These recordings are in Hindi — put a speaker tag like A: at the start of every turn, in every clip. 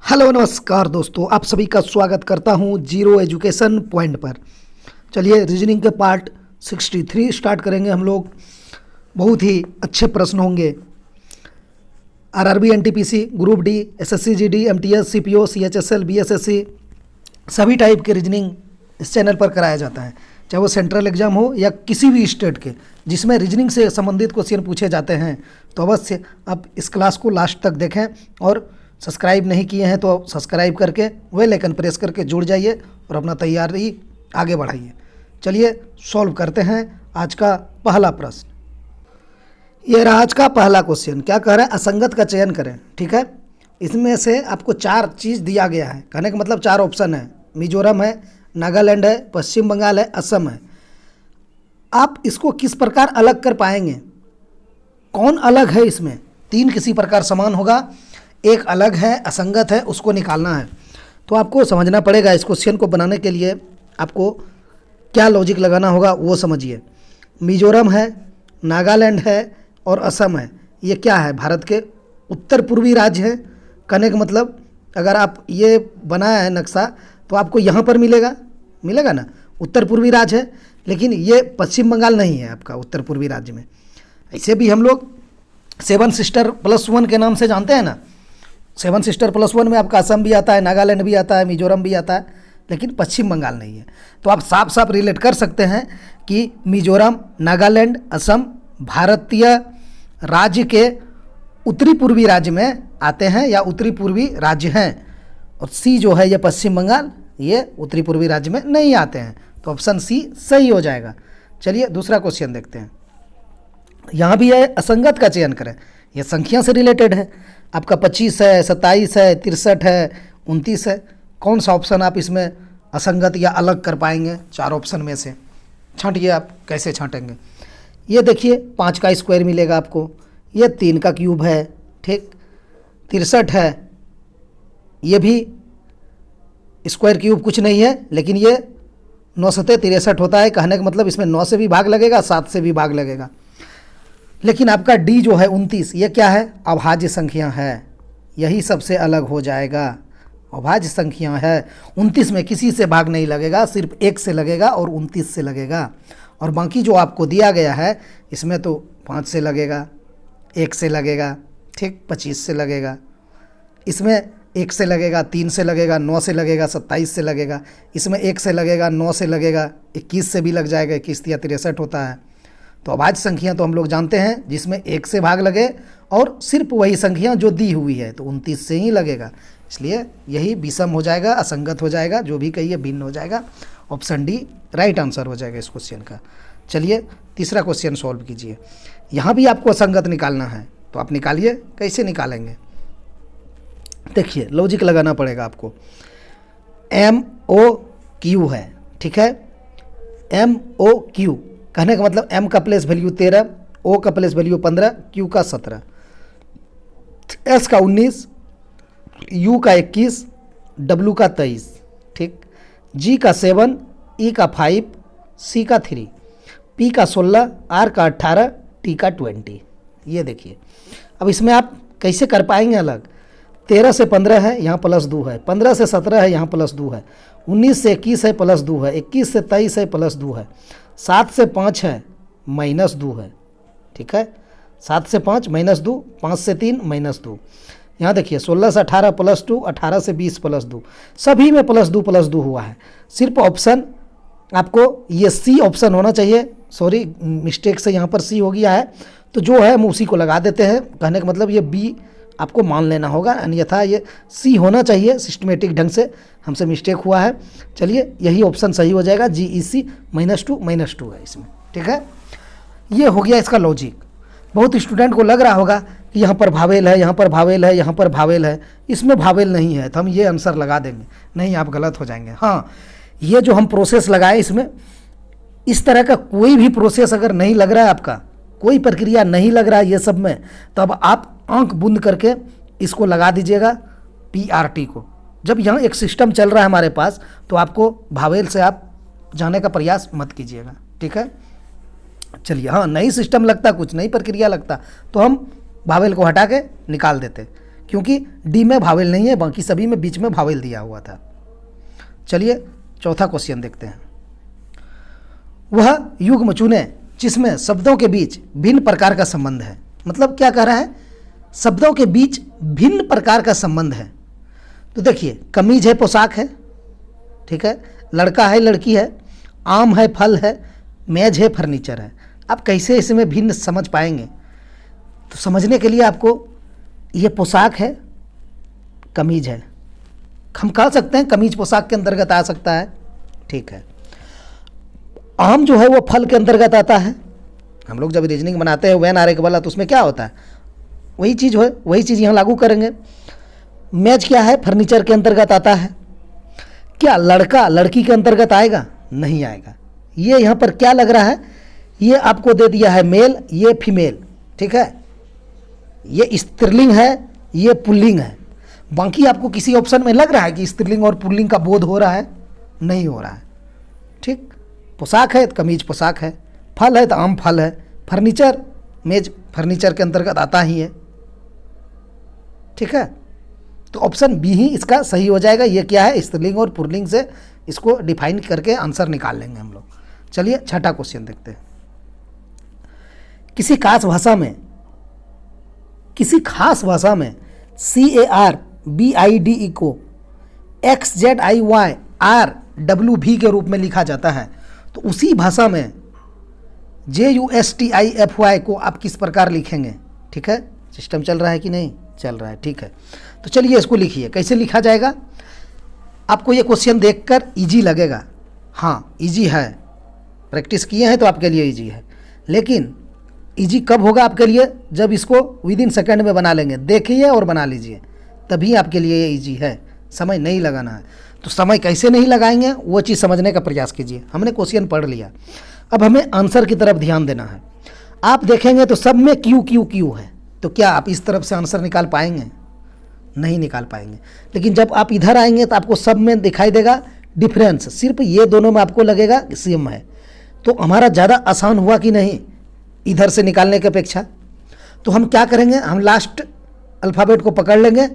A: हेलो नमस्कार दोस्तों, आप सभी का स्वागत करता हूं जीरो एजुकेशन पॉइंट पर। चलिए रीजनिंग के पार्ट 63 स्टार्ट करेंगे हम लोग। बहुत ही अच्छे प्रश्न होंगे। RRB, NTPC, group D, SSC GD, MTS, CPO, CHSL, BSSC सभी टाइप के रीजनिंग इस चैनल पर कराया जाता है, चाहे वो सेंट्रल एग्जाम हो या किसी भी स्टेट के जिसमें रीजनिंग से संबंधित क्वेश्चन पूछे जाते हैं। तो अवश्य आप इस क्लास को लास्ट तक देखें और सब्सक्राइब नहीं किए हैं तो सब्सक्राइब करके बेल आइकन प्रेस करके जुड़ जाइए और अपना तैयारी आगे बढ़ाइए। चलिए सॉल्व करते हैं आज का पहला प्रश्न। ये रहा आज का पहला क्वेश्चन। क्या कह रहा है? असंगत का चयन करें। ठीक है, इसमें से आपको 4 चीज़ दिया गया है। कहने का मतलब 4 ऑप्शन है। मिजोरम है, नागालैंड है, पश्चिम बंगाल है, असम है। आप इसको किस प्रकार अलग कर पाएंगे? कौन अलग है? इसमें 3 किसी प्रकार समान होगा, एक अलग है, असंगत है, उसको निकालना है। तो आपको समझना पड़ेगा इस क्वेश्चन को बनाने के लिए आपको क्या लॉजिक लगाना होगा वो समझिए। मिजोरम है, नागालैंड है और असम है। ये क्या है? भारत के उत्तर पूर्वी राज्य है। कहने का मतलब अगर आप ये बनाया है नक्शा तो आपको यहाँ पर मिलेगा ना, उत्तर पूर्वी राज्य है। लेकिन ये पश्चिम बंगाल नहीं है आपका उत्तर पूर्वी राज्य में। ऐसे भी हम लोग 7 सिस्टर प्लस 1 के नाम से जानते हैं ना। 7 सिस्टर प्लस 1 में आपका असम भी आता है, नागालैंड भी आता है, मिजोरम भी आता है, लेकिन पश्चिम बंगाल नहीं है। तो आप साफ साफ रिलेट कर सकते हैं कि मिजोरम, नागालैंड, असम भारतीय राज्य के उत्तरी पूर्वी राज्य में आते हैं या उत्तरी पूर्वी राज्य हैं। और सी जो है ये पश्चिम बंगाल, ये उत्तरी पूर्वी राज्य में नहीं आते हैं। तो ऑप्शन सी सही हो जाएगा। चलिए दूसरा क्वेश्चन देखते हैं। यहाँ भी है असंगत का चयन करें। यह संख्या से रिलेटेड है। आपका 25 है, 27 है, 63 है, 29 है। कौन सा ऑप्शन आप इसमें असंगत या अलग कर पाएंगे? 4 ऑप्शन में से छांटिए। आप कैसे छांटेंगे? ये देखिए 5 का स्क्वायर मिलेगा आपको, ये 3 का क्यूब है, ठीक। 63 है, ये भी स्क्वायर क्यूब कुछ नहीं है, लेकिन ये 9 सतह 63 होता है। कहने का मतलब इसमें 9 से भी भाग लगेगा, 7 से भी भाग लगेगा। लेकिन आपका डी जो है 29, ये क्या है? अभाज्य संख्या है। यही सबसे अलग हो जाएगा। अभाज्य संख्या है। 29 में किसी से भाग नहीं लगेगा, सिर्फ 1 से लगेगा और 29 से लगेगा। और बाकी जो आपको दिया गया है इसमें तो 5 से लगेगा, 1 से लगेगा, ठीक, 25 से लगेगा, इसमें 1 से लगेगा, 3 से लगेगा, 9 से लगेगा, 27 से लगेगा, इसमें 1 से लगेगा, 9 से लगेगा, 21 से भी लग जाएगा। 21 या 63 होता है। तो अभाज्य संख्या तो हम लोग जानते हैं जिसमें 1 से भाग लगे और सिर्फ वही संख्या जो दी हुई है, तो 29 से ही लगेगा। इसलिए यही विषम हो जाएगा, असंगत हो जाएगा, जो भी कहिए भिन्न हो जाएगा। ऑप्शन डी राइट आंसर हो जाएगा इस क्वेश्चन का। चलिए तीसरा क्वेश्चन सॉल्व कीजिए। यहाँ भी आपको असंगत निकालना है, तो आप निकालिए। कैसे निकालेंगे? देखिए लॉजिक लगाना पड़ेगा आपको। MOQ है, ठीक है। MOQ कहने का मतलब M का प्लेस वैल्यू 13, O का प्लेस वैल्यू 15, Q का 17, S का 19, U का 21, W का 23, ठीक। G का 7, E का 5, C का 3, P का 16, R का 18, T का 20। ये देखिए अब इसमें आप कैसे कर पाएंगे अलग? 13 से 15 है, यहाँ प्लस 2 है, 15 से 17 है, यहाँ प्लस 2 है, 19 से 21 है, प्लस 2 है, 21 से 23 है, प्लस 2 है, 7 से 5 है, माइनस 2 है, ठीक है। 7 से 5 माइनस 2, 5 से 3 माइनस 2। यहाँ देखिए 16 से 18 प्लस 2, 18 से 20 प्लस 2, सभी में प्लस 2 हुआ है। सिर्फ ऑप्शन आपको ये सी ऑप्शन होना चाहिए। सॉरी, मिस्टेक से यहाँ पर सी हो गया है, तो जो है हम उसी को लगा देते हैं। कहने का मतलब ये बी आपको मान लेना होगा, अन्यथा ये सी होना चाहिए। सिस्टमेटिक ढंग से हमसे मिस्टेक हुआ है। चलिए यही ऑप्शन सही हो जाएगा। GEC -2 है इसमें, ठीक है। ये हो गया इसका लॉजिक। बहुत स्टूडेंट को लग रहा होगा कि यहाँ पर भावेल है, यहाँ पर भावेल है, यहाँ पर भावेल है, इसमें भावेल नहीं है, तो हम ये आंसर लगा देंगे। नहीं, आप गलत हो जाएंगे। हाँ, ये जो हम प्रोसेस लगाए इसमें, इस तरह का कोई भी प्रोसेस अगर नहीं लग रहा है, आपका कोई प्रक्रिया नहीं लग रहा है ये सब में, तो अब आप आंख बंद करके इसको लगा दीजिएगा PRT को। जब यहाँ एक सिस्टम चल रहा है हमारे पास, तो आपको भावेल से आप जाने का प्रयास मत कीजिएगा, ठीक है। चलिए, हाँ, नई सिस्टम लगता, कुछ नई प्रक्रिया लगता, तो हम भावेल को हटा के निकाल देते, क्योंकि डी में भावेल नहीं है, बाकी सभी में बीच में भावेल दिया हुआ था। चलिए चौथा क्वेश्चन देखते हैं। वह युग्म चुने जिसमें शब्दों के बीच भिन्न प्रकार का संबंध है। मतलब क्या कह रहा है, शब्दों के बीच भिन्न प्रकार का संबंध है। तो देखिए, कमीज है पोशाक है, ठीक है, लड़का है लड़की है, आम है फल है, मेज है फर्नीचर है। आप कैसे इसमें भिन्न समझ पाएंगे? तो समझने के लिए आपको ये पोशाक है, कमीज है, हम कह सकते हैं कमीज पोशाक के अंतर्गत आ सकता है, ठीक है। आम जो है वो फल के अंतर्गत आता है। हम लोग जब रीजनिंग बनाते हैं वेन आर के वाला, तो उसमें क्या होता है, वही चीज़ है, वही चीज़ यहाँ लागू करेंगे। मेज क्या है, फर्नीचर के अंतर्गत आता है। क्या लड़का लड़की के अंतर्गत आएगा? नहीं आएगा। ये यहाँ पर क्या लग रहा है, ये आपको दे दिया है मेल, ये फीमेल, ठीक है, ये स्त्रीलिंग है, ये पुल्लिंग है। बाकी आपको किसी ऑप्शन में लग रहा है कि स्त्रीलिंग और पुल्लिंग का बोध हो रहा है? नहीं हो रहा है, ठीक। पोशाक है तो कमीज पोशाक है, फल है तो आम फल है, फर्नीचर मेज फर्नीचर के अंतर्गत आता ही है, ठीक है। तो ऑप्शन बी ही इसका सही हो जाएगा। ये क्या है, स्त्रीलिंग और पुल्लिंग से इसको डिफाइन करके आंसर निकाल लेंगे हम लोग। चलिए छठा क्वेश्चन देखते हैं। किसी खास भाषा में CARBIDE को XZIYRWV के रूप में लिखा जाता है, तो उसी भाषा में JUSTIFY को आप किस प्रकार लिखेंगे? ठीक है, सिस्टम चल रहा है कि नहीं चल रहा है? ठीक है, तो चलिए इसको लिखिए। कैसे लिखा जाएगा? आपको ये क्वेश्चन देखकर इजी लगेगा, हाँ इजी है, प्रैक्टिस किए हैं तो आपके लिए इजी है। लेकिन इजी कब होगा आपके लिए? जब इसको विदिन सेकंड में बना लेंगे। देखिए और बना लीजिए, तभी आपके लिए ये इजी है। समय नहीं लगाना है। तो समय कैसे नहीं लगाएंगे वो चीज़ समझने का प्रयास कीजिए। हमने क्वेश्चन पढ़ लिया, अब हमें आंसर की तरफ ध्यान देना है। आप देखेंगे तो सब में क्यू क्यू क्यू है, तो क्या आप इस तरफ से आंसर निकाल पाएंगे? नहीं निकाल पाएंगे। लेकिन जब आप इधर आएंगे तो आपको सब में दिखाई देगा डिफरेंस, सिर्फ ये दोनों में आपको लगेगा सेम है। तो हमारा ज़्यादा आसान हुआ कि नहीं इधर से निकालने की अपेक्षा? तो हम क्या करेंगे, हम लास्ट अल्फ़ाबेट को पकड़ लेंगे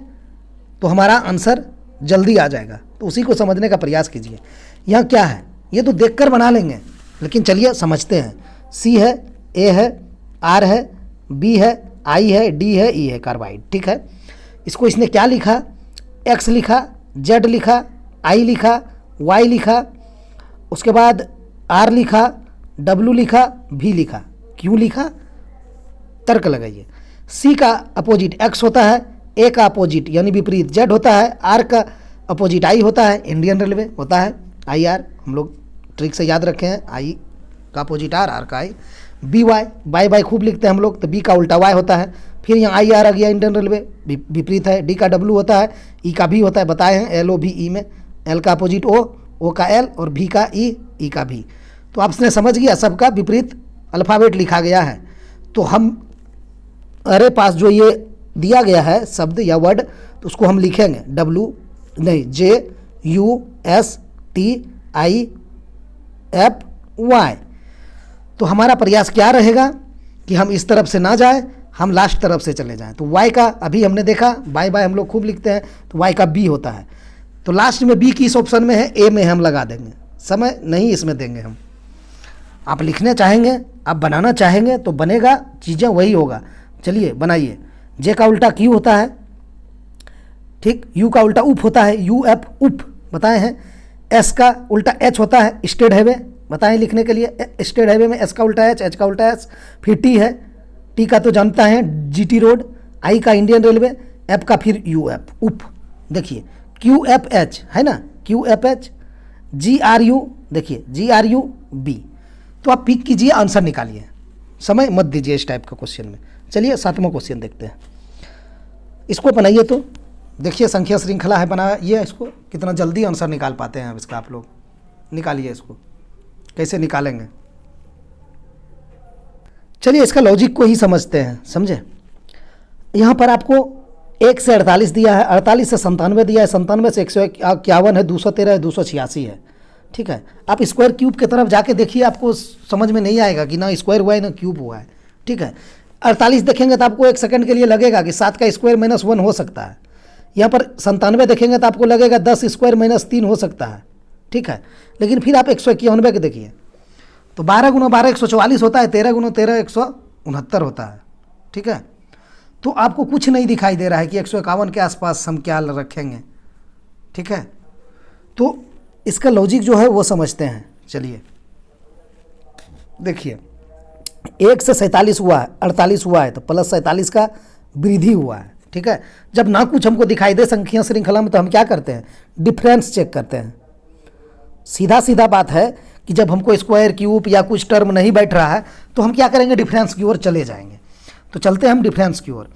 A: तो हमारा आंसर जल्दी आ जाएगा। तो उसी को समझने का प्रयास कीजिए। यहाँ क्या है ये तो देखकर बना लेंगे, लेकिन चलिए समझते हैं। C है, A है, R है, B है, I है, D है, E है, कार्बाइड, ठीक है। इसको इसने क्या लिखा? X लिखा, Z लिखा, I लिखा, Y लिखा, उसके बाद R लिखा, W लिखा, V लिखा। क्यों लिखा? तर्क लगाइए। C का अपोजिट X होता है, A का अपोजिट यानी विपरीत Z होता है, R का अपोजिट I होता है, इंडियन रेलवे होता है IR। हम लोग ट्रिक से याद रखे हैं, I का अपोजिट R का I। BY बाय खूब लिखते हैं हम लोग, तो B का उल्टा Y होता है। फिर यहाँ IR आ गया, इंडियन रेलवे विपरीत है। D का W होता है, E का V होता है, बताए हैं LOVE में। L का अपोजिट O का L और V का E का V। तो आपने समझ गया, सबका विपरीत अल्फ़ाबेट लिखा गया है। तो हम अरे पास जो ये दिया गया है शब्द या वर्ड, तो उसको हम लिखेंगे JUSTIFY। तो हमारा प्रयास क्या रहेगा कि हम इस तरफ से ना जाए, हम लास्ट तरफ से चले जाएं। तो Y का अभी हमने देखा, बाय हम लोग खूब लिखते हैं, तो Y का B होता है। तो लास्ट में B किस ऑप्शन में है? A में हम लगा देंगे। समय नहीं इसमें देंगे हम। आप लिखने चाहेंगे, आप बनाना चाहेंगे तो बनेगा, चीज़ें वही होगा। चलिए बनाइए। J का उल्टा Q होता है, ठीक। U का उल्टा उप होता है, UF उप बताए हैं। S का उल्टा H होता है, स्टेट हाईवे बताएं लिखने के लिए। स्टेट हाईवे में S का उल्टा H का उल्टा S। फिर T है, T का तो जानता है GT रोड। I का इंडियन रेलवे, F का फिर UF उप। देखिए QFH है ना, QFH। GRU देखिए GRUB। तो आप पिक कीजिए, आंसर निकालिए, समय मत दीजिए इस टाइप का क्वेश्चन में। चलिए सातवां क्वेश्चन देखते हैं। इसको बनाइए तो देखिए, संख्या श्रृंखला है बनाया, ये इसको कितना जल्दी आंसर निकाल पाते हैं अब इसका। आप लोग निकालिए इसको, कैसे निकालेंगे? चलिए इसका लॉजिक को ही समझते हैं, समझे। यहाँ पर आपको 1 से 48 दिया है, 48 से 97 दिया है, 97 से 151 है, 213 है, 286 है, ठीक है। आप स्क्वायर क्यूब की तरफ जाके देखिए, आपको समझ में नहीं आएगा कि ना स्क्वायर हुआ है ना क्यूब हुआ है, ठीक है। 48 देखेंगे तो आपको 1 सेकंड के लिए लगेगा कि 7 का स्क्वायर माइनस 1 हो सकता है। यहाँ पर 97 देखेंगे तो आपको लगेगा 10 स्क्वायर माइनस 3 हो सकता है, ठीक है। लेकिन फिर आप 191 के देखिए तो 12 गुना 12 144 होता है, 13 गुना 13 169 होता है, ठीक है। तो आपको कुछ नहीं दिखाई दे रहा है कि 151 के आसपास हम क्या रखेंगे, ठीक है। तो इसका लॉजिक जो है वो समझते हैं। चलिए देखिए 1 से 47 हुआ है, 48 हुआ है तो प्लस 47 का वृद्धि हुआ है, ठीक है। जब ना कुछ हमको दिखाई दे संख्या श्रृंखला में तो हम क्या करते हैं, डिफरेंस चेक करते हैं। सीधा सीधा बात है कि जब हमको स्क्वायर क्यूब या कुछ टर्म नहीं बैठ रहा है तो हम क्या करेंगे, डिफरेंस की ओर चले जाएंगे। तो चलते हैं हम डिफरेंस की ओर।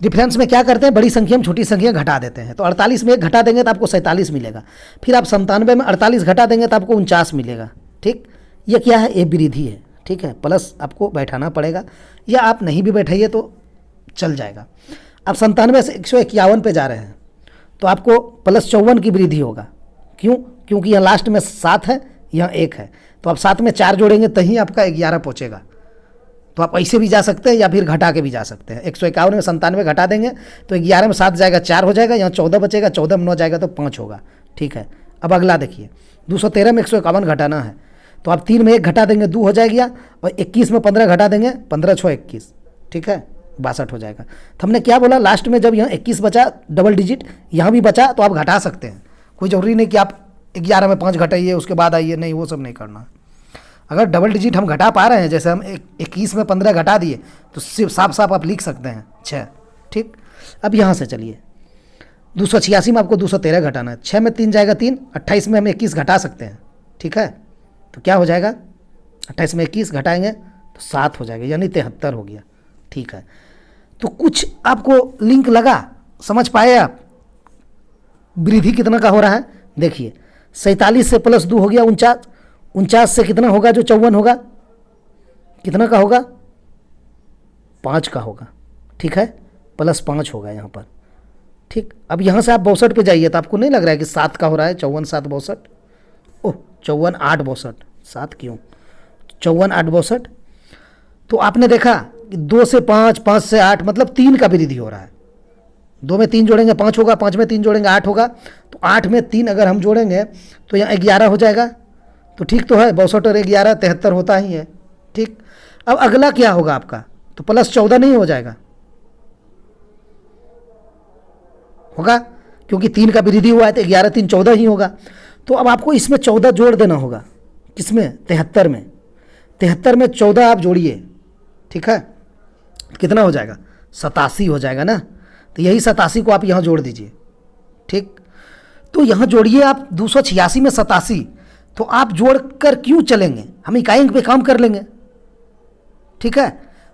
A: डिफरेंस में क्या करते हैं, बड़ी संख्या में छोटी संख्या घटा देते हैं। तो 48 में 1 घटा देंगे तो आपको 47 मिलेगा। फिर आप 97 में 48 घटा देंगे तो आपको 49 मिलेगा, ठीक। ये क्या है, ये वृद्धि है, ठीक है। प्लस आपको बैठाना पड़ेगा या आप नहीं भी बैठाइए तो चल जाएगा। आप 97 से 151 पे जा रहे हैं तो आपको प्लस 54 की वृद्धि होगा। क्यों, क्योंकि यहाँ लास्ट में 7 है, यहाँ 1 है, तो आप 7 में 4 जोड़ेंगे तभी आपका 11 पहुँचेगा। तो आप ऐसे भी जा सकते हैं या फिर घटा के भी जा सकते हैं। 151 में 97 घटा देंगे तो 11 में 7 जाएगा 4 हो जाएगा, यहाँ 14 बचेगा, 14 में 9 जाएगा तो 5 होगा, ठीक है। अब अगला देखिए 213 में 151 घटाना है तो आप 3 में 1 घटा देंगे 2 हो जाएगा, और 21 में 15 घटा देंगे 15 6 21, ठीक है, 62 हो जाएगा। तो हमने क्या बोला, लास्ट में जब यहाँ 21 बचा डबल डिजिट यहाँ भी बचा तो आप घटा सकते हैं। कोई ज़रूरी नहीं कि आप 11 में 5 घटाइए उसके बाद आइए, नहीं, वो सब नहीं करना। अगर डबल डिजिट हम घटा पा रहे हैं, जैसे हम 21 में 15 घटा दिए तो सिर्फ साफ साफ आप लिख सकते हैं 6, ठीक। अब यहाँ से चलिए 286 में आपको 213 घटाना है, 6 में 3 जाएगा 3, 28 में हम 21 घटा सकते हैं, ठीक है। तो क्या हो जाएगा, 28 में 21 घटाएंगे तो 7 हो जाएगा, यानी 73 हो गया, ठीक है। तो कुछ आपको लिंक लगा, समझ पाए आप वृद्धि कितना का हो रहा है। देखिए 47 से प्लस 2 हो गया 49, 49 से कितना होगा जो 54 होगा, कितना का होगा, 5 का होगा, ठीक है, प्लस 5 होगा यहाँ पर, ठीक। अब यहाँ से आप 62 पे जाइए तो आपको नहीं लग रहा है कि 7 का हो रहा है, 54 7 62, ओह 54 8 62, 7 क्यों, 54 8 62। तो आपने देखा कि 2 से 5, 5 से 8, मतलब 3 का वृद्धि हो रहा है। 2 में 3 जोड़ेंगे 5 होगा, 5 में 3 जोड़ेंगे 8 होगा, तो 8 में 3 अगर हम जोड़ेंगे तो यहाँ 11 हो जाएगा। तो ठीक तो है, 62 और 11 73 होता ही है, ठीक। अब अगला क्या होगा आपका, तो प्लस 14 नहीं हो जाएगा, होगा, क्योंकि 3 का वृद्धि हुआ है तो 11 3 14 ही होगा। तो अब आपको इसमें 14 जोड़ देना होगा, किसमें, 73 में। 73 में 14 आप जोड़िए, ठीक है, कितना हो जाएगा, 87 हो जाएगा ना। तो यही 87 को आप यहाँ जोड़ दीजिए, ठीक। तो यहाँ जोड़िए आप 286 में 87, तो आप जोड़ कर क्यों चलेंगे, हम इकाई अंक पे काम कर लेंगे, ठीक है।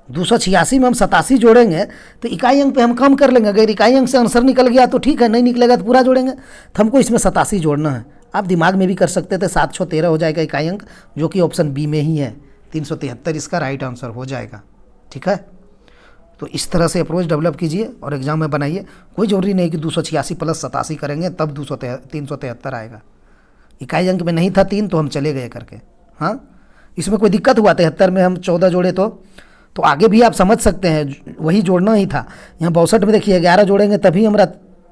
A: 286 में हम 87 जोड़ेंगे तो इकाई अंक पे हम काम कर लेंगे। अगर इकाई अंक से आंसर निकल गया तो ठीक है, नहीं निकलेगा तो पूरा जोड़ेंगे। तो हमको इसमें 87 जोड़ना है। आप दिमाग में भी कर सकते थे, 7 6 13 हो जाएगा इकाई अंक, जो कि ऑप्शन बी में ही है, 373 इसका राइट आंसर हो जाएगा, ठीक है। तो इस तरह से अप्रोच डेवलप कीजिए और एग्जाम में बनाइए। कोई ज़रूरी नहीं कि 286 प्लस 87 करेंगे तब 373 आएगा। इकाई अंक में नहीं था 3 तो हम चले गए करके, हाँ। इसमें कोई दिक्कत हुआ 73 में हम 14 जोड़े तो आगे भी आप समझ सकते हैं, वही जोड़ना ही था। यहाँ 62 में देखिए 11 जोड़ेंगे तभी हमारा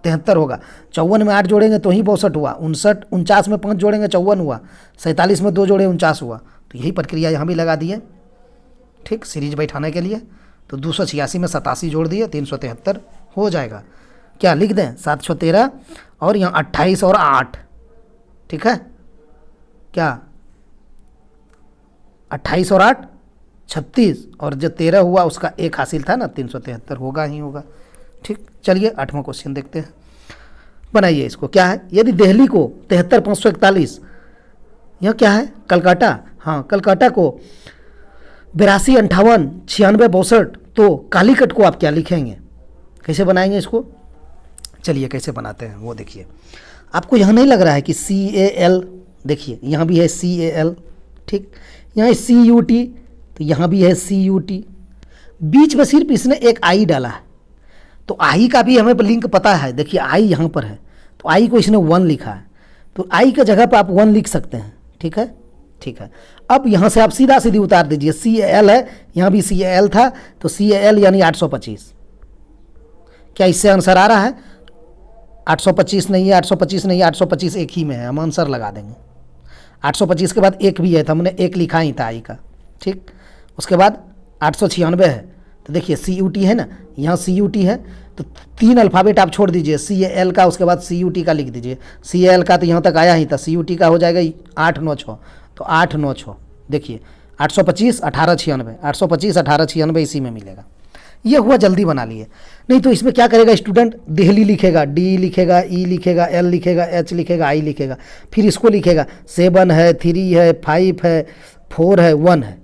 A: 73 होगा, 54 में 8 जोड़ेंगे तो ही 62 हुआ, 49 में 5 जोड़ेंगे 54 हुआ, 47 में 2 जोड़े 49 हुआ। तो यही प्रक्रिया यहाँ भी लगा दिए, ठीक, सीरीज बैठाने के लिए। तो 286 में 87 जोड़ दिए, 373 हो जाएगा। क्या लिख दें, 7 6 13 और यहाँ 28 और 8, ठीक है, क्या 28 और 8 36, और जो 13 हुआ उसका 1 हासिल था ना, 373 होगा ही होगा, ठीक। चलिए 8वां क्वेश्चन देखते हैं, बनाइए इसको। क्या है, यदि दिल्ली को 73 541, यह क्या है, कलकत्ता, हाँ कलकत्ता को 82 58 96 62, तो कालीकट को आप क्या लिखेंगे, कैसे बनाएंगे इसको। चलिए कैसे बनाते हैं वो देखिए। आपको यहाँ नहीं लग रहा है कि CAL, देखिए यहाँ भी है CAL, ठीक, यहाँ CUT, तो यहाँ भी है CUT, बीच में सिर्फ इसने एक I डाला है। तो I का भी हमें लिंक पता है, देखिए I यहाँ पर है, तो I को इसने 1 लिखा है, तो I की जगह पर आप 1 लिख सकते हैं, ठीक है। ठीक है, अब यहाँ से आप सीधा सीधी उतार दीजिए, CAL है, यहाँ भी CAL था, तो CAL यानी 825। क्या इससे आंसर आ रहा है? 825 नहीं है, 825 नहीं है, 825 एक ही में है, हम आंसर लगा देंगे। 825 के बाद एक भी है, तो हमने एक लिखा ही था आई का, ठीक। उसके बाद 896 है, तो देखिए CUT है ना, यहाँ CUT है, तो 3 अल्फ़ाबेट आप छोड़ दीजिए, CAL का, उसके बाद CUT का लिख दीजिए। CAL का तो यहाँ तक आया ही था, CUT का हो जाएगा 896, तो 896 देखिए 825 1896, 825 1896 इसी में मिलेगा। ये हुआ, जल्दी बना लिए। नहीं तो इसमें क्या करेगा स्टूडेंट, दिल्ली लिखेगा, D लिखेगा, E लिखेगा, L लिखेगा, H लिखेगा, I लिखेगा, फिर इसको लिखेगा 7 है, 3 है, 5 है, 4 है, 1 है,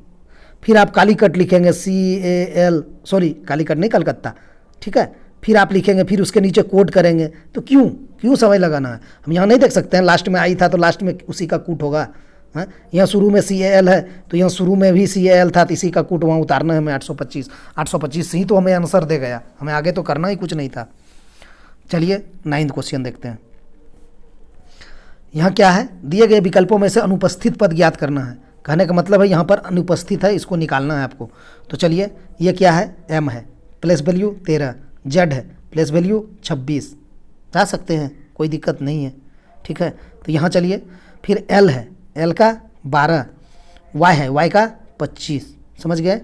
A: फिर आप कालीकट लिखेंगे CAL, सॉरी कालीकट नहीं, कलकत्ता, ठीक है। फिर आप लिखेंगे, फिर उसके नीचे कोड करेंगे, तो क्यों समय लगाना है? हम यहाँ नहीं देख सकते हैं, लास्ट में आई था तो लास्ट में उसी का कूट होगा। हाँ, यहाँ शुरू में CAL है, तो यहाँ शुरू में भी CAL था, तो इसी का कूट वहाँ उतारना है हमें 825 से ही तो हमें आंसर दे गया, हमें आगे तो करना ही कुछ नहीं था। चलिए 9th क्वेश्चन देखते हैं। यहाँ क्या है, दिए गए विकल्पों में से अनुपस्थित पद ज्ञात करना है। कहने का मतलब है यहाँ पर अनुपस्थित है, इसको निकालना है आपको। तो चलिए, ये क्या है, M है, प्लेस वैल्यू 13, Z है, प्लेस वैल्यू 26, जा सकते हैं, कोई दिक्कत नहीं है, ठीक है। तो यहाँ चलिए, फिर L है, L का 12, Y है, Y का 25, समझ गए।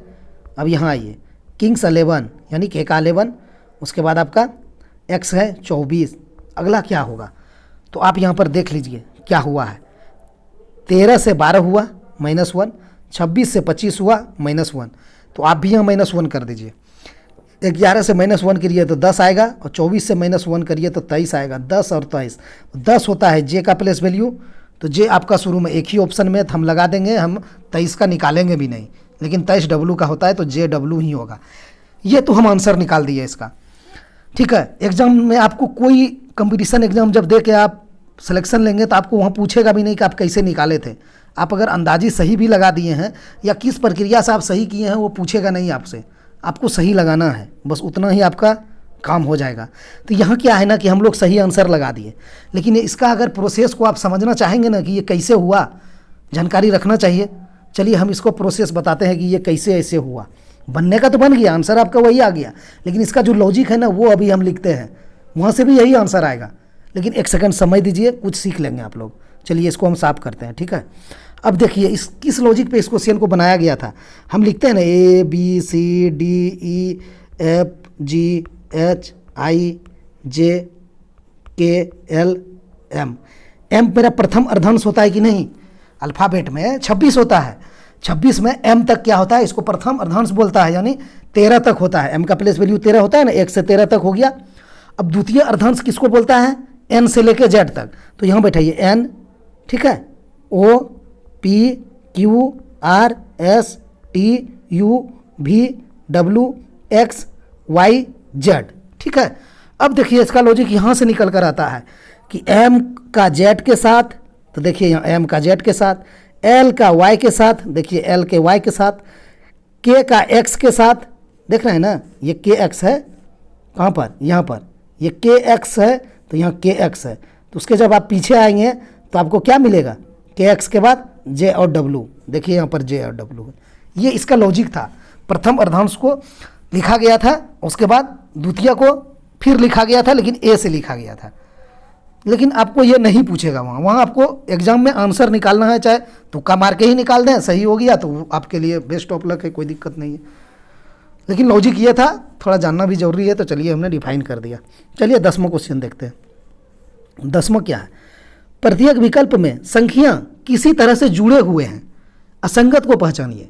A: अब यहाँ आइए, किंग्स 11 यानी K का 11, उसके बाद आपका X है 24। अगला क्या होगा, तो आप यहाँ पर देख लीजिए क्या हुआ है। 13 से 12 हुआ -1, 26 से 25 हुआ -1, तो आप भी यहाँ -1 कर दीजिए। 11 से -1 करिए तो 10 आएगा, और 24 से -1 करिए तो 23 आएगा। 10 और 23, 10 होता है J का प्लेस वैल्यू, तो J आपका शुरू में एक ही ऑप्शन में हम लगा देंगे, हम 23 का निकालेंगे भी नहीं, लेकिन 23 W का होता है, तो JW ही होगा। ये तो हम आंसर निकाल दिए इसका, ठीक है। एग्जाम में आपको कोई कंपटीशन एग्जाम जब दे के आप सिलेक्शन लेंगे, तो आपको वहाँ पूछेगा भी नहीं कि आप कैसे निकाले थे। आप अगर अंदाजी सही भी लगा दिए हैं या किस प्रक्रिया से आप सही किए हैं, वो पूछेगा नहीं आपसे, आपको सही लगाना है, बस उतना ही आपका काम हो जाएगा। तो यहाँ क्या है ना कि हम लोग सही आंसर लगा दिए, लेकिन इसका अगर प्रोसेस को आप समझना चाहेंगे ना कि ये कैसे हुआ, जानकारी रखना चाहिए। चलिए हम इसको प्रोसेस बताते हैं कि ये कैसे ऐसे हुआ। बनने का तो बन गया, आंसर आपका वही आ गया, लेकिन इसका जो लॉजिक है ना वो अभी हम लिखते हैं, वहाँ से भी यही आंसर आएगा, लेकिन 1 सेकंड समय दीजिए, कुछ सीख लेंगे आप लोग। चलिए इसको हम साफ करते हैं, ठीक है। अब देखिए इस किस लॉजिक पे इस क्वेश्चन को बनाया गया था। हम लिखते हैं ना ABCDEFGHIJKLM। M मेरा प्रथम अर्धांश होता है कि नहीं, अल्फ़ाबेट में 26 होता है, 26 में M तक क्या होता है, इसको प्रथम अर्धांश बोलता है, यानी 13 तक होता है। M का प्लेस वैल्यू 13 होता है ना, 1 से 13 तक हो गया। अब द्वितीय अर्धांश किसको बोलता है, N से लेके Z तक, तो यहाँ बैठाइए N, ठीक है, O P Q R S T U V W X Y Z, ठीक है। अब देखिए इसका लॉजिक यहाँ से निकल कर आता है कि M का Z के साथ, तो देखिए यहाँ M का Z के साथ, L का Y के साथ, देखिए L के Y के साथ, K का X के साथ, देख रहे हैं ना, ये KX है, कहाँ पर, यहाँ पर ये KX है, तो यहाँ KX है, तो उसके जब आप पीछे आएंगे तो आपको क्या मिलेगा, KX के बाद J और W, देखिए यहाँ पर J और W है। ये इसका लॉजिक था, प्रथम अर्धांश को लिखा गया था, उसके बाद द्वितीय को फिर लिखा गया था, लेकिन A से लिखा गया था। लेकिन आपको ये नहीं पूछेगा, वहाँ आपको एग्जाम में आंसर निकालना है, चाहे तुक्का मार के ही निकाल दें, सही हो गया तो आपके लिए बेस्ट ऑफ लक है, कोई दिक्कत नहीं है। लेकिन लॉजिक ये था, थोड़ा जानना भी जरूरी है, तो चलिए हमने डिफाइन कर दिया। चलिए 10वां क्वेश्चन देखते हैं। 10वां क्या है, प्रत्येक विकल्प में संख्या किसी तरह से जुड़े हुए हैं, असंगत को पहचानिए।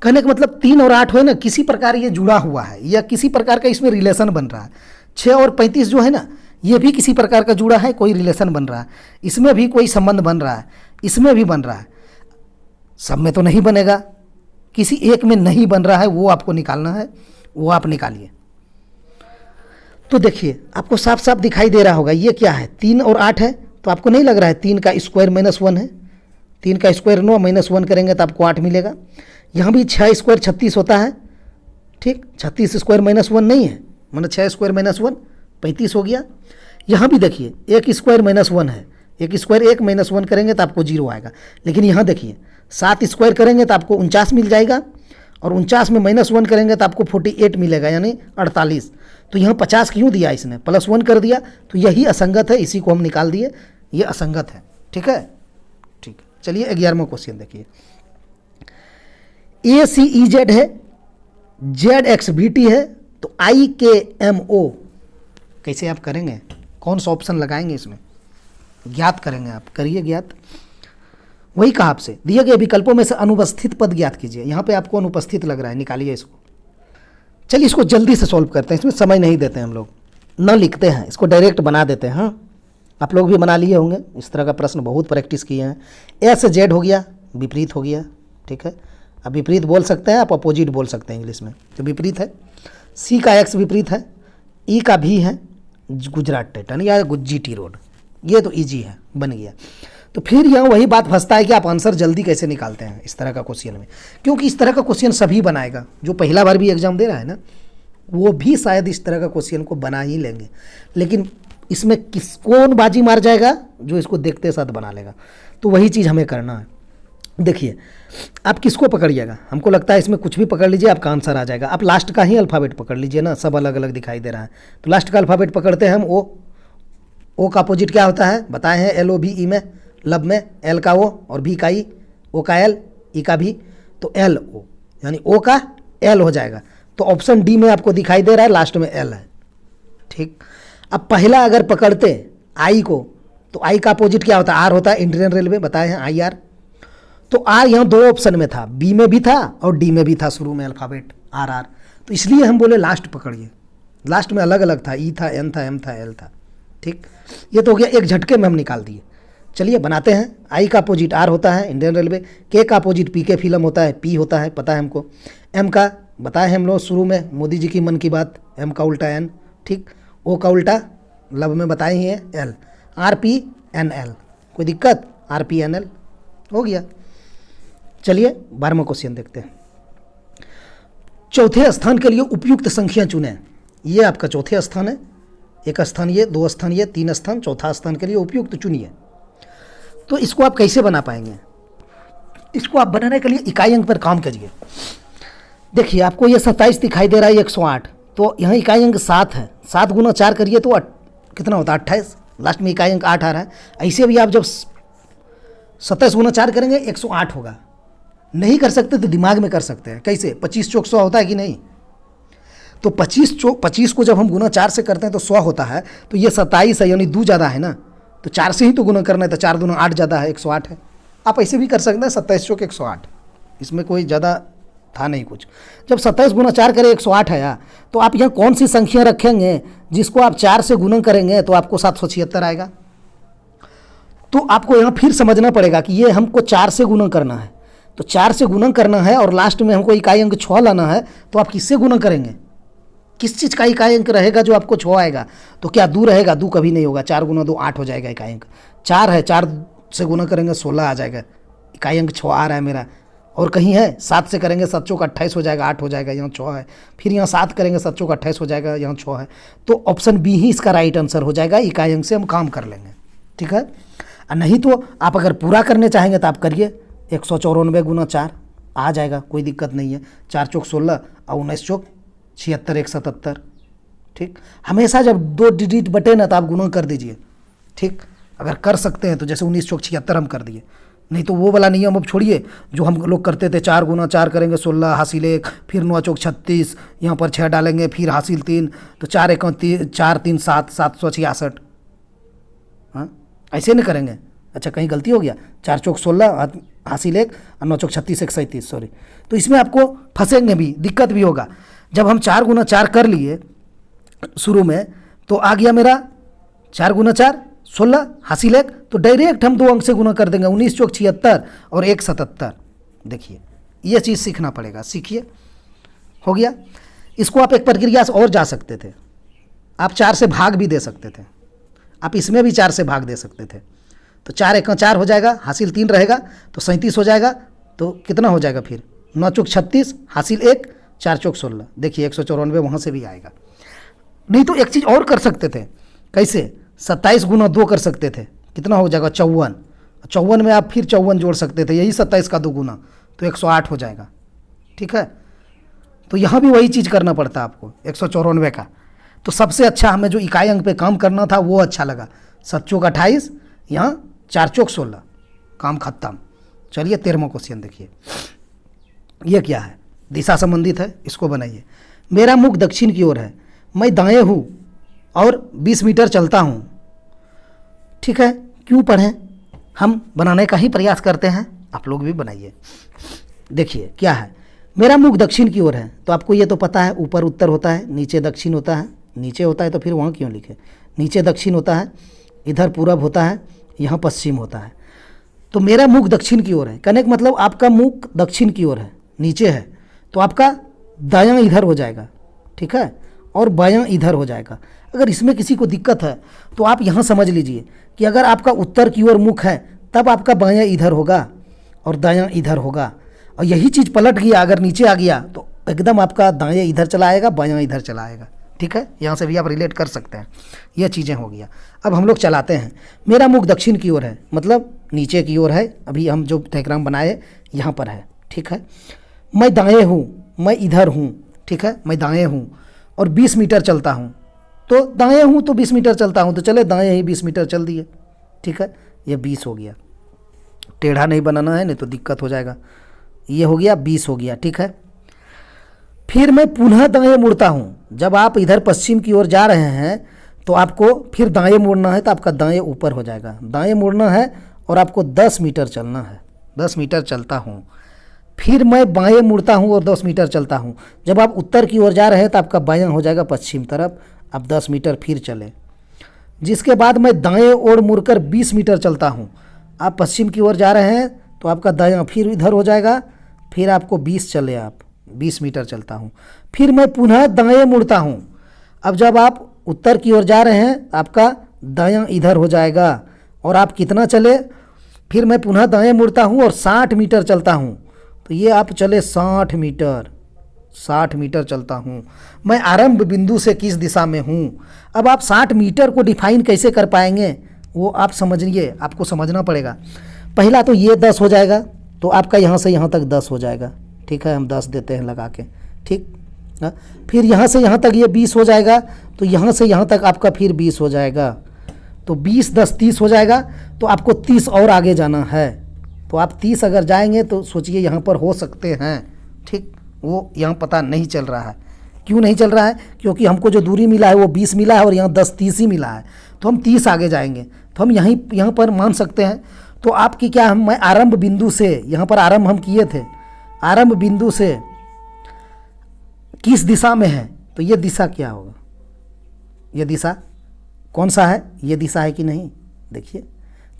A: कहने का मतलब 3 और 8 है ना, किसी प्रकार ये जुड़ा हुआ है, या किसी प्रकार का इसमें रिलेशन बन रहा है। 6 और 35 जो है ना, ये भी किसी प्रकार का जुड़ा है, कोई रिलेशन बन रहा है, इसमें भी कोई संबंध बन रहा है, इसमें भी बन रहा है। सब में तो नहीं बनेगा, किसी एक में नहीं बन रहा है, वो आपको निकालना है, वो आप निकालिए। तो देखिए आपको साफ साफ दिखाई दे रहा होगा, ये क्या है, 3 और 8 है, तो आपको नहीं लग रहा है 3 का स्क्वायर -1 है, 3 का स्क्वायर 9 -1 करेंगे तो आपको 8 मिलेगा। यहाँ भी 6 स्क्वायर 36 होता है, ठीक, 36 स्क्वायर -1 नहीं है, मतलब 6 स्क्वायर -1 35 हो गया। यहाँ भी देखिए 1 स्क्वायर -1 है, एक स्क्वायर 1 माइनस 1 करेंगे तो आपको 0 आएगा। लेकिन यहाँ देखिए 7 स्क्वायर करेंगे तो आपको 49 मिल जाएगा, और 49 में -1 करेंगे तो आपको 48 मिलेगा, यानी 48। तो यहाँ 50 क्यों दिया इसने, +1 कर दिया, तो यही असंगत है, इसी को हम निकाल दिए, ये असंगत है। ठीक है, ठीक है। चलिए 11वां क्वेश्चन देखिए। ACEZ है, ZXBT है, तो IKMO कैसे आप करेंगे, कौन सा ऑप्शन लगाएंगे इसमें, ज्ञात करेंगे आप, करिए ज्ञात। वही कहा आपसे, दिए गए विकल्पों में से अनुपस्थित पद ज्ञात कीजिए। यहाँ पे आपको अनुपस्थित लग रहा है, निकालिए इसको। चलिए इसको जल्दी से सॉल्व करते हैं, इसमें समय नहीं देते हैं हम लोग, न लिखते हैं, इसको डायरेक्ट बना देते हैं। हाँ, आप लोग भी बना लिए होंगे, इस तरह का प्रश्न बहुत प्रैक्टिस किए हैं। ए से जेड हो गया, विपरीत हो गया। ठीक है, अब विपरीत बोल सकते हैं आप, अपोजिट बोल सकते हैं इंग्लिश में, तो विपरीत है। सी का एक्स विपरीत है, ई का भी है, गुजरात टाइटन या GT रोड, ये तो ईजी है, बन गया। तो फिर यहाँ वही बात फंसता है कि आप आंसर जल्दी कैसे निकालते हैं इस तरह का क्वेश्चन में, क्योंकि इस तरह का क्वेश्चन सभी बनाएगा, जो पहला बार भी एग्जाम दे रहा है ना, वो भी शायद इस तरह का क्वेश्चन को बना ही लेंगे। लेकिन इसमें कौन बाजी मार जाएगा, जो इसको देखते साथ बना लेगा। तो वही चीज़ हमें करना है। देखिए आप किसको पकड़िएगा, हमको लगता है इसमें कुछ भी पकड़ लीजिए, आपका आंसर आ जाएगा। आप लास्ट का ही अल्फ़ाबेट पकड़ लीजिए ना, सब अलग अलग दिखाई दे रहा है, तो लास्ट का अल्फ़ाबेट पकड़ते हैं हम। ओ का अपोजिट क्या होता है बताए हैं, LOVE में, लब में L का O और B का I, O का L, E का भी, तो LO, यानी O का L हो जाएगा। तो ऑप्शन डी में आपको दिखाई दे रहा है, लास्ट में L है। ठीक, अब पहला अगर पकड़ते I को, तो I का अपोजिट क्या होता है, R होता है, इंडियन रेलवे बताए हैं IR। तो R यहाँ 2 ऑप्शन में था, B में भी था और D में भी था, शुरू में अल्फ़ाबेट RR, तो इसलिए हम बोले लास्ट पकड़िए। लास्ट में अलग अलग था, E था, N था, M था, L था। ठीक, ये तो हो गया, एक झटके में हम निकाल दिए। चलिए बनाते हैं। आई का अपोजिट R होता है, इंडियन रेलवे। के का अपोजिट PK फिल्म होता है, P होता है, पता है हमको। M का बताए हैं हम लोग शुरू में, मोदी जी की मन की बात, M का उल्टा N। ठीक, O का उल्टा लब में बताए ही है L, RPNL, कोई दिक्कत, RPNL हो गया। चलिए 12वां क्वेश्चन देखते हैं। चौथे स्थान के लिए उपयुक्त संख्या चुनें। ये आपका चौथे स्थान है, एक स्थान ये, 2 स्थान ये, 3 स्थान, चौथा स्थान के लिए उपयुक्त चुनिए। तो इसको आप कैसे बना पाएंगे, इसको आप बनाने के लिए इकाई अंक पर काम करिए। देखिए आपको ये 27 दिखाई दे रहा है, 108, तो यहाँ इकाई अंक 7 है, 7 गुना 4 करिए तो कितना होता है, 28, लास्ट में इकाई अंक 8 आ रहा है। ऐसे भी आप जब 27 गुना 4 करेंगे 108 होगा। नहीं कर सकते तो दिमाग में कर सकते हैं, कैसे, 25 चौक 100 होता है कि नहीं, तो 25 को जब हम गुना 4 से करते हैं तो 100 होता है, तो ये 27 है, यानी 2 ज़्यादा है ना, तो 4 से ही तो गुना करना है, तो 4 दूना 8 ज़्यादा है, 108 है। आप ऐसे भी कर सकते हैं, 27 चौक 108, इसमें कोई ज़्यादा था नहीं कुछ। जब 27 गुना 4 करें 108 आया, तो आप यहाँ कौन सी संख्या रखेंगे जिसको आप 4 से गुना करेंगे तो आपको 776 आएगा। तो आपको यहाँ फिर समझना पड़ेगा कि ये हमको 4 से गुना करना है, तो 4 से गुना करना है और लास्ट में हमको इकाई अंक 6 लाना है, तो आप किससे गुना करेंगे, किस चीज़ का इकाई अंक रहेगा जो आपको 6 आएगा, तो क्या 2 रहेगा, 2 कभी नहीं होगा, 4 गुना 2 8 हो जाएगा इकाई अंक। 4 है, 4 से गुना करेंगे 16 आ जाएगा, इकाई अंक 6 आ रहा है मेरा। और कहीं है 7 से करेंगे 7 चौक 28 हो जाएगा, 8 हो जाएगा, यहाँ 6 है। फिर यहाँ 7 करेंगे 7 चौक 28 हो जाएगा, यहाँ 6 है। तो ऑप्शन बी ही इसका राइट आंसर हो जाएगा, इकाई अंक से हम काम कर लेंगे। ठीक है, नहीं तो आप अगर पूरा करने चाहेंगे तो आप करिए, 194 गुना 4 आ जाएगा, कोई दिक्कत नहीं है। 4 चौक 16 और 19 चौक 76, 177। ठीक, हमेशा जब 2 डिजिट बटे ना तो आप गुना कर दीजिए। ठीक, अगर कर सकते हैं तो जैसे 19 चौक 76 हम कर दिए, नहीं तो वो वाला नियम अब छोड़िए जो हम लोग करते थे, 4 गुना 4 करेंगे 16 हासिल 1, फिर 9 चौक 36, यहाँ पर 6 डालेंगे, फिर हासिल 3, तो 4 1 4 3 7, 766। हाँ, ऐसे नहीं करेंगे। अच्छा, कहीं गलती हो गया, 4 चौक 16 हासिल 1 और 9 चौक 36 137, सॉरी। तो इसमें आपको फंसेंगे भी, दिक्कत भी होगा। जब हम 4 गुना 4 कर लिए शुरू में, तो आ गया मेरा 4 गुना 4 16 हासिल 1, तो डायरेक्ट हम 2 अंक से गुना कर देंगे, 19 चौक 76 और 177। देखिए ये चीज़ सीखना पड़ेगा, सीखिए। हो गया। इसको आप एक प्रक्रिया से और जा सकते थे, आप 4 से भाग भी दे सकते थे, आप इसमें भी 4 से भाग दे सकते थे। तो 4 1 4 हो जाएगा, हासिल 3 रहेगा तो 37 हो जाएगा। तो कितना हो जाएगा फिर, 9 चौक 36 हासिल 1, 4 चौक 16। देखिए 194 वहाँ से भी आएगा। नहीं तो एक चीज़ और कर सकते थे, कैसे, 27 गुना 2 कर सकते थे, कितना हो जाएगा 54। 54 में आप फिर 54 जोड़ सकते थे, यही 27 का दोगुना, तो 108 हो जाएगा। ठीक है, तो यहाँ भी वही चीज़ करना पड़ता है आपको 194 का। तो सबसे अच्छा हमें जो इकाई अंक पे काम करना था वो अच्छा लगा। 7 चौक 28, यहाँ 4 चौक 16, काम खत्म। चलिए 13वां क्वेश्चन देखिए, ये क्या है, दिशा संबंधित है, इसको बनाइए। मेरा मुख दक्षिण की ओर है, मैं दाएं हूँ और 20 मीटर चलता हूँ। ठीक है, क्यों पढ़ें, हम बनाने का ही प्रयास करते हैं, आप लोग भी बनाइए। देखिए क्या है, मेरा मुख दक्षिण की ओर है, तो आपको ये तो पता है ऊपर उत्तर होता है, नीचे दक्षिण होता है, नीचे होता है तो फिर वहाँ क्यों लिखे, नीचे दक्षिण होता है, इधर पूरब होता है, यहाँ पश्चिम होता है। तो मेरा मुख दक्षिण की ओर है, कहने का मतलब आपका मुख दक्षिण की ओर है, नीचे है, तो आपका दायां इधर हो जाएगा। ठीक है, और बायां इधर हो जाएगा। अगर इसमें किसी को दिक्कत है तो आप यहाँ समझ लीजिए कि अगर आपका उत्तर की ओर मुख है तब आपका बायां इधर होगा और दायां इधर होगा, और यही चीज़ पलट गया, अगर नीचे आ गया तो एकदम आपका दाएं इधर चला आएगा, बायां इधर चला आएगा। ठीक है, यहाँ से भी आप रिलेट कर सकते हैं, यह चीज़ें हो गया। अब हम लोग चलाते हैं। मेरा मुख दक्षिण की ओर है, मतलब नीचे की ओर है, अभी हम जो डायग्राम बनाए यहाँ पर है। ठीक है, मैं दाएं हूँ, मैं इधर हूँ। ठीक है, मैं दाएं हूँ और 20 मीटर चलता हूँ, तो दाएं हूँ तो 20 मीटर चलता हूँ, तो चले दाएं ही 20 मीटर चल दिए। ठीक है, ये 20 हो गया, टेढ़ा नहीं बनाना है, नहीं तो दिक्कत हो जाएगा। ये हो गया 20 हो गया। ठीक है, फिर मैं पुनः दाएं मुड़ता हूँ। जब आप इधर पश्चिम की ओर जा रहे हैं तो आपको फिर दाएं मुड़ना है, तो आपका दाएं ऊपर हो जाएगा। दाएं मुड़ना है और आपको 10 मीटर चलना है, 10 मीटर चलता हूँ। फिर मैं बाएं मुड़ता हूँ और 10 मीटर चलता हूँ। जब आप उत्तर की ओर जा रहे हैं तो आपका बायां हो जाएगा पश्चिम तरफ, आप 10 मीटर फिर चले। जिसके बाद मैं दाएं ओर मुड़कर 20 मीटर चलता हूँ। आप पश्चिम की ओर जा रहे हैं तो आपका दायां फिर इधर हो जाएगा, फिर आपको 20 चले, आप 20 मीटर चलता हूँ। फिर मैं पुनः दाएं मुड़ता हूँ। अब जब आप उत्तर की ओर जा रहे हैं आपका दायां इधर हो जाएगा और आप कितना चले, फिर मैं पुनः दाएं मुड़ता हूँ और 60 मीटर चलता हूँ, तो ये आप चले 60 मीटर, 60 मीटर चलता हूँ। मैं आरंभ बिंदु से किस दिशा में हूँ। अब आप 60 मीटर को डिफाइन कैसे कर पाएंगे वो आप समझिए, आपको समझना पड़ेगा। पहला तो ये 10 हो जाएगा, तो आपका यहाँ से यहाँ तक 10 हो जाएगा। ठीक है, हम 10 देते हैं लगा के। ठीक, फिर यहाँ से यहाँ तक ये 20 हो जाएगा, तो यहाँ से यहाँ तक आपका फिर 20 हो जाएगा, तो 20 10 30 हो जाएगा। तो आपको 30 और आगे जाना है, तो आप 30 अगर जाएंगे तो सोचिए यहाँ पर हो सकते हैं। ठीक, वो यहाँ पता नहीं चल रहा है, क्यों नहीं चल रहा है, क्योंकि हमको जो दूरी मिला है वो 20 मिला है और यहाँ 10 30 ही मिला है, तो हम 30 आगे जाएंगे, तो हम यहाँ पर मान सकते हैं। तो आपकी क्या, मैं आरंभ बिंदु से, यहाँ पर आरंभ हम किए थे, आरंभ बिंदु से किस दिशा में है, तो ये दिशा क्या होगा, ये दिशा कौन सा है, ये दिशा है कि नहीं, देखिए।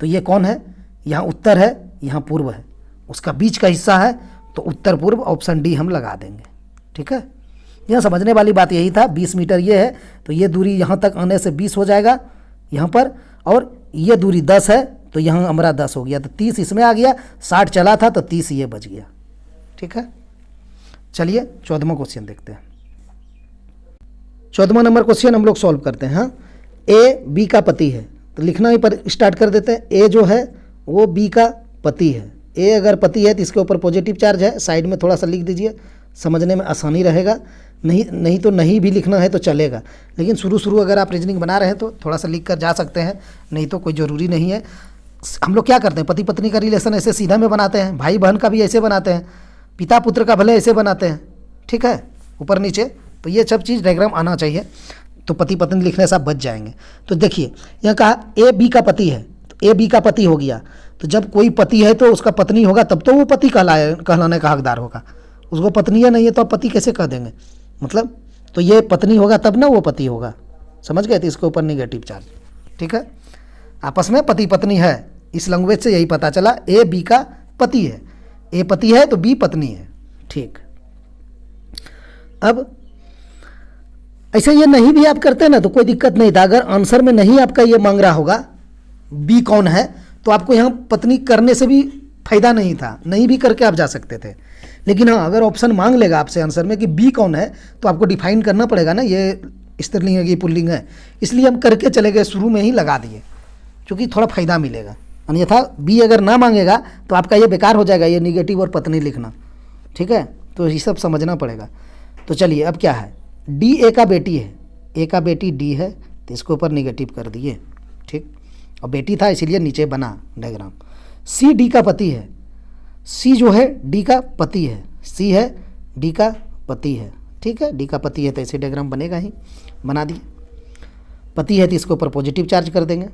A: तो ये कौन है, यहाँ उत्तर है, यहाँ पूर्व है, उसका बीच का हिस्सा है, तो उत्तर पूर्व, ऑप्शन डी हम लगा देंगे। ठीक है, यहाँ समझने वाली बात यही था। 20 मीटर ये है, तो ये दूरी यहाँ तक आने से 20 हो जाएगा यहाँ पर, और ये दूरी 10 है, तो यहाँ हमारा 10 हो गया, तो 30 इसमें आ गया, 60 चला था तो 30 ये बच गया। ठीक है, चलिए 14वां क्वेश्चन देखते हैं। 14वां नंबर क्वेश्चन हम लोग सॉल्व करते हैं। हाँ, ए बी का पति है, तो लिखना ही पर स्टार्ट कर देते हैं। ए जो है वो बी का पति है। ए अगर पति है तो इसके ऊपर पॉजिटिव चार्ज है, साइड में थोड़ा सा लिख दीजिए, समझने में आसानी रहेगा। नहीं तो नहीं भी लिखना है तो चलेगा, लेकिन शुरू अगर आप रीजनिंग बना रहे हैं तो थोड़ा सा लिख कर जा सकते हैं, नहीं तो कोई ज़रूरी नहीं है। हम लोग क्या करते हैं, पति पत्नी का रिलेशन ऐसे सीधा में बनाते हैं, भाई बहन का भी ऐसे बनाते हैं, पिता पुत्र का भले ऐसे बनाते हैं। ठीक है, ऊपर नीचे, तो ये सब चीज़ डायग्राम आना चाहिए, तो पति पत्नी लिखने से आप बच जाएंगे। तो देखिए यहाँ कहा ए बी का पति है, तो ए बी का पति हो गया, तो जब कोई पति है तो उसका पत्नी होगा, तब तो वो पति कहलाने का हकदार होगा। उसको पत्नी है नहीं है तो आप पति कैसे कह देंगे, मतलब तो ये पत्नी होगा तब ना वो पति होगा, समझ गए। तो इसके ऊपर निगेटिव चार्ज। ठीक है, आपस में पति पत्नी है, इस लैंग्वेज से यही पता चला ए बी का पति है, ए पति है तो बी पत्नी है। ठीक, अब ऐसे ये नहीं भी आप करते ना तो कोई दिक्कत नहीं था। अगर आंसर में नहीं आपका ये मांग रहा होगा बी कौन है, तो आपको यहाँ पत्नी करने से भी फायदा नहीं था, नहीं भी करके आप जा सकते थे। लेकिन हाँ, अगर ऑप्शन मांग लेगा आपसे आंसर में कि बी कौन है, तो आपको डिफाइन करना पड़ेगा ना, ये स्त्रीलिंग है कि पुल्लिंग है, इसलिए हम करके चले गए, शुरू में ही लगा दिए। क्योंकि थोड़ा फ़ायदा मिलेगा। अन्यथा बी अगर ना मांगेगा तो आपका ये बेकार हो जाएगा, ये निगेटिव और पत्नी लिखना। ठीक है, तो ये सब समझना पड़ेगा। तो चलिए अब क्या है, डी ए का बेटी है, ए का बेटी डी है, तो इसके ऊपर निगेटिव कर दिए। ठीक, और बेटी था इसीलिए नीचे बना डायग्राम। सी डी का पति है, सी जो है डी का पति है, सी है डी का पति है। ठीक है, डी का पति है तो ऐसे डायग्राम बनेगा ही, बना दिए। पति है तो इसके ऊपर पॉजिटिव चार्ज कर देंगे।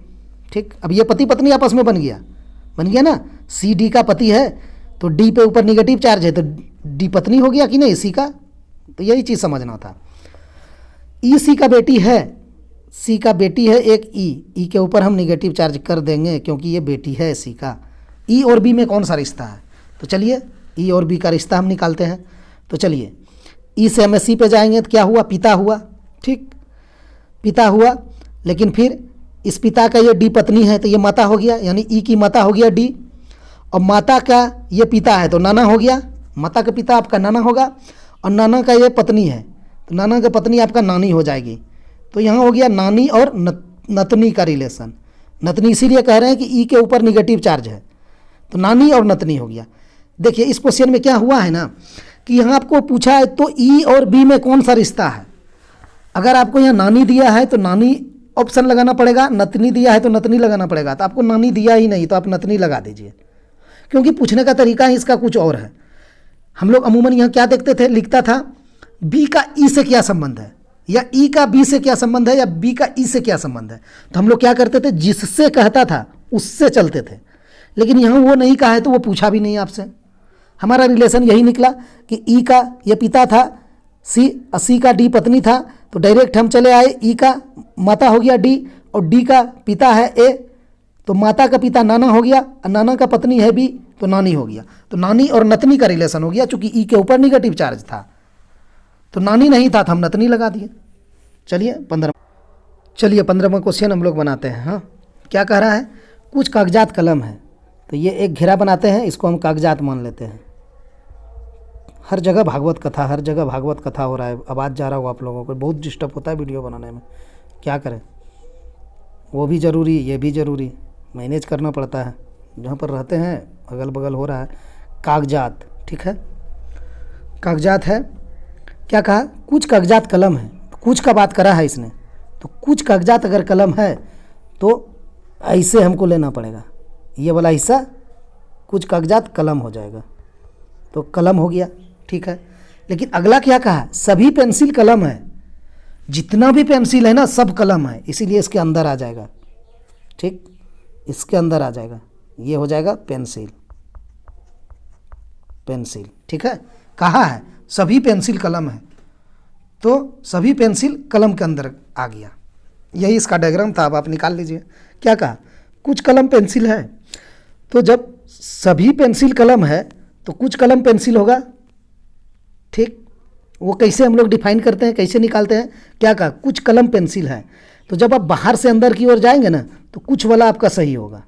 A: ठीक, अब ये पति पत्नी आपस में बन गया ना। सी डी का पति है तो डी पे ऊपर निगेटिव चार्ज है तो डी पत्नी हो गया कि नहीं सी का, तो यही चीज़ समझना था। ई सी का बेटी है, सी का बेटी है एक ई के ऊपर हम निगेटिव चार्ज कर देंगे क्योंकि ये बेटी है सी का। ई और बी में कौन सा रिश्ता है, तो चलिए ई और बी का रिश्ता हम निकालते हैं। तो चलिए ई से हम सी पे जाएंगे तो क्या हुआ, पिता हुआ। ठीक, पिता हुआ, लेकिन फिर इस पिता का ये डी पत्नी है तो ये माता हो गया, यानी ई की माता हो गया डी, और माता का ये पिता है तो नाना हो गया, माता का पिता आपका नाना होगा, और नाना का ये पत्नी है तो नाना का पत्नी आपका नानी हो जाएगी। तो यहाँ हो गया नानी और नतनी का रिलेशन। नतनी इसीलिए कह रहे हैं कि ई के ऊपर निगेटिव चार्ज है तो नानी और नतनी हो गया। देखिए इस क्वेश्चन में क्या हुआ है ना कि यहाँ आपको पूछा है तो ई और बी में कौन सा रिश्ता है। अगर आपको यहाँ नानी दिया है तो नानी ऑप्शन लगाना पड़ेगा, नतनी दिया है तो नतनी लगाना पड़ेगा। तो आपको नानी दिया ही नहीं तो आप नतनी लगा दीजिए, क्योंकि पूछने का तरीका ही इसका कुछ और है। हम लोग अमूमन यहाँ क्या देखते थे, लिखता था बी का ई से क्या संबंध है, या ई का बी से क्या संबंध है, या बी का ई से क्या संबंध है। तो हम लोग क्या करते थे, जिससे कहता था उससे चलते थे। लेकिन यहाँ वो नहीं कहा है तो वो पूछा भी नहीं आपसे। हमारा रिलेशन यही निकला कि ई का ये पिता था, सी का डी पत्नी था, तो डायरेक्ट हम चले आए ई का माता हो गया डी, और डी का पिता है ए तो माता का पिता नाना हो गया, और नाना का पत्नी है बी तो नानी हो गया। तो नानी और नतनी का रिलेशन हो गया, चूंकि ई के ऊपर निगेटिव चार्ज था तो नानी नहीं था तो हम नतनी लगा दिए। चलिए 15वां क्वेश्चन हम लोग बनाते हैं। हाँ, क्या कह रहा है, कुछ कागजात कलम है, तो ये एक घेरा बनाते हैं, इसको हम कागजात मान लेते हैं। हर जगह भागवत कथा हो रहा है। आवाज़ जा रहा हो आप लोगों को, बहुत डिस्टर्ब होता है वीडियो बनाने में, क्या करें, वो भी ज़रूरी ये भी ज़रूरी, मैनेज करना पड़ता है। जहाँ पर रहते हैं अगल बगल हो रहा है। कागजात, ठीक है, कागजात है। क्या कहा, कुछ कागजात कलम है, तो कुछ का बात करा है इसने, तो कुछ कागजात अगर कलम है तो ऐसे हमको लेना पड़ेगा, ये वाला हिस्सा कुछ कागजात कलम हो जाएगा, तो कलम हो गया। ठीक है, लेकिन अगला क्या कहा, सभी पेंसिल कलम है, जितना भी पेंसिल है ना सब कलम है, इसीलिए इसके अंदर आ जाएगा। ठीक, इसके अंदर आ जाएगा, ये हो जाएगा पेंसिल। ठीक है, कहा है सभी पेंसिल कलम है, तो सभी पेंसिल कलम के अंदर आ गया। यही इसका डायग्राम था, अब आप निकाल लीजिए। क्या कहा, कुछ कलम पेंसिल है, तो जब सभी पेंसिल कलम है तो कुछ कलम पेंसिल होगा। ठीक, वो कैसे हम लोग डिफाइन करते हैं, कैसे निकालते हैं। क्या कहा, कुछ कलम पेंसिल है, तो जब आप बाहर से अंदर की ओर जाएंगे ना तो कुछ वाला आपका सही होगा।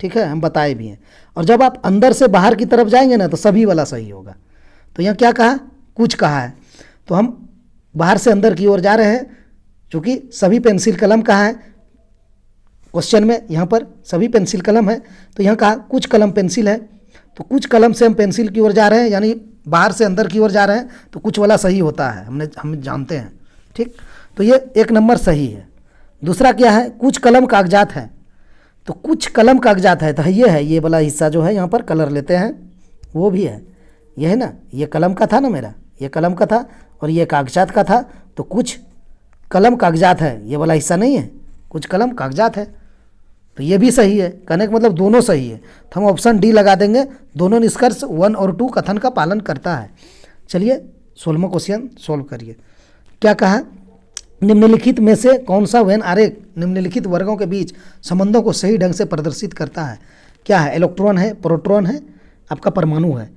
A: ठीक है, हम बताए भी हैं। और जब आप अंदर से बाहर की तरफ जाएंगे ना तो सभी वाला सही होगा। तो यहाँ क्या कहा, कुछ कहा है, तो हम बाहर से अंदर की ओर जा रहे हैं, क्योंकि सभी पेंसिल कलम कहा है क्वेश्चन में, यहाँ पर सभी पेंसिल कलम है, तो यहाँ कहा कुछ कलम पेंसिल है, तो कुछ कलम से हम पेंसिल की ओर जा रहे हैं, यानी बाहर से अंदर की ओर जा रहे हैं, तो कुछ वाला सही होता है, हम जानते हैं। ठीक, तो ये एक नंबर सही है। दूसरा क्या है, कुछ कलम कागजात है, तो कुछ कलम कागजात है, तो ये है, ये वाला हिस्सा जो है यहाँ पर कलर लेते हैं, वो भी है, ये है ना, ये कलम का था ना मेरा, ये कलम का था और ये कागजात का था, तो कुछ कलम कागजात है, ये वाला हिस्सा नहीं है, कुछ कलम कागजात है, तो ये भी सही है। कहने का मतलब दोनों सही है, तो हम ऑप्शन डी लगा देंगे। दोनों निष्कर्ष 1 और 2 कथन का पालन करता है। चलिए 16वां क्वेश्चन सोल्व करिए। क्या कहा, निम्नलिखित में से कौन सा वेन आरेख निम्नलिखित वर्गों के बीच संबंधों को सही ढंग से प्रदर्शित करता है। क्या है, इलेक्ट्रॉन है, प्रोटॉन है, आपका परमाणु है।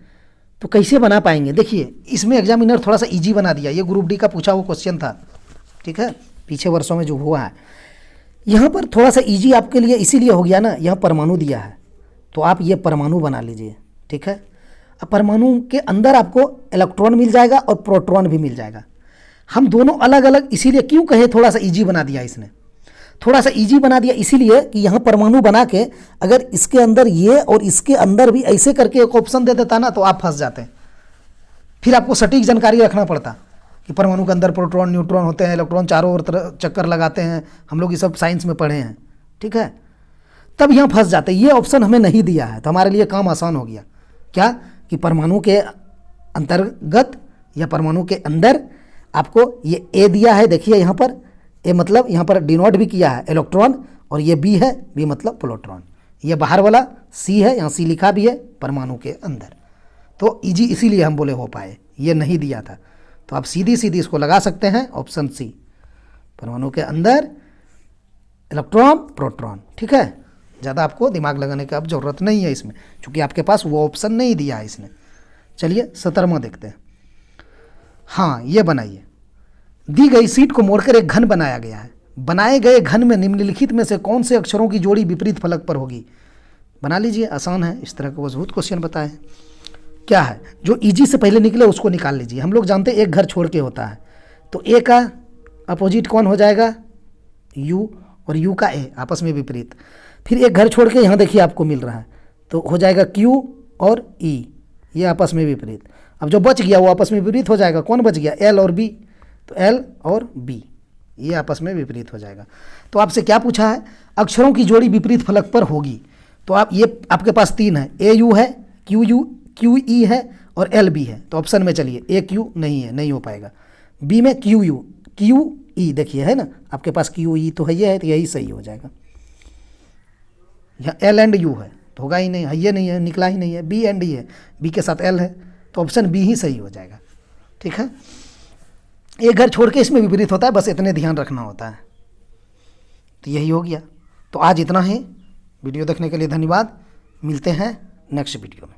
A: तो कैसे बना पाएंगे, देखिए इसमें एग्जामिनर थोड़ा सा इजी बना दिया, ये ग्रुप डी का पूछा वो क्वेश्चन था। ठीक है, पीछे वर्षों में जो हुआ है, यहाँ पर थोड़ा सा इजी आपके लिए इसीलिए हो गया ना, यहाँ परमाणु दिया है तो आप ये परमाणु बना लीजिए। ठीक है, अब परमाणु के अंदर आपको इलेक्ट्रॉन मिल जाएगा और प्रोटॉन भी मिल जाएगा। हम दोनों अलग अलग इसीलिए क्यों कहे, थोड़ा सा इजी बना दिया इसने, थोड़ा सा इजी बना दिया इसीलिए कि यहाँ परमाणु बना के अगर इसके अंदर ये और इसके अंदर भी ऐसे करके एक ऑप्शन दे देता ना तो आप फंस जाते हैं। फिर आपको सटीक जानकारी रखना पड़ता कि परमाणु के अंदर प्रोटॉन न्यूट्रॉन होते हैं, इलेक्ट्रॉन चारों ओर चक्कर लगाते हैं, हम लोग ये सब साइंस में पढ़े हैं, ठीक है। तब यहाँ फंस जाते, ये ऑप्शन हमें नहीं दिया है तो हमारे लिए काम आसान हो गया। क्या कि परमाणु के अंतर्गत या परमाणु के अंदर आपको ये ए दिया है, देखिए यहाँ पर ए मतलब यहाँ पर डिनोट भी किया है इलेक्ट्रॉन, और ये बी है, बी मतलब प्रोटॉन। ये बाहर वाला सी है, यहाँ सी लिखा भी है परमाणु के अंदर। तो इजी इसीलिए हम बोले हो पाए, ये नहीं दिया था। तो आप सीधी सीधी इसको लगा सकते हैं ऑप्शन सी, परमाणु के अंदर इलेक्ट्रॉन प्रोटॉन, ठीक है। ज़्यादा आपको दिमाग लगाने की अब ज़रूरत नहीं है इसमें, क्योंकि आपके पास वो ऑप्शन नहीं दिया है इसने। चलिए 17वां देखते हैं। हाँ, ये बनाइए। दी गई सीट को मोड़कर एक घन बनाया गया है। बनाए गए घन में निम्नलिखित में से कौन से अक्षरों की जोड़ी विपरीत फलक पर होगी? बना लीजिए, आसान है, इस तरह का मजबूत क्वेश्चन बताए। क्या है जो इजी से पहले निकले उसको निकाल लीजिए। हम लोग जानते हैं एक घर छोड़ के होता है, तो ए का अपोजिट कौन हो जाएगा? यू, और यू का ए आपस में विपरीत। फिर एक घर छोड़ के यहाँ देखिए आपको मिल रहा है, तो हो जाएगा क्यू और ई, ये आपस में विपरीत। अब जो बच गया वो आपस में विपरीत हो जाएगा। कौन बच गया? एल और बी, तो एल और बी ये आपस में विपरीत हो जाएगा। तो आपसे क्या पूछा है? अक्षरों की जोड़ी विपरीत फलक पर होगी। तो आप ये आपके पास तीन है, ए यू है, क्यू ई है और एल बी है। तो ऑप्शन में चलिए, ए क्यू नहीं है, नहीं हो पाएगा। बी में क्यू ई देखिए है ना, आपके पास क्यू ई तो है, ये है, तो यही सही हो जाएगा। यहाँ एल एंड यू है तो होगा ही नहीं, है ये नहीं है, निकला ही नहीं है। बी एंड ई है, बी के साथ एल है, तो ऑप्शन बी ही सही हो जाएगा, ठीक है। एक घर छोड़ के इसमें विपरीत होता है, बस इतने ध्यान रखना होता है। तो यही हो गया। तो आज इतना ही। वीडियो देखने के लिए धन्यवाद। मिलते हैं नेक्स्ट वीडियो में।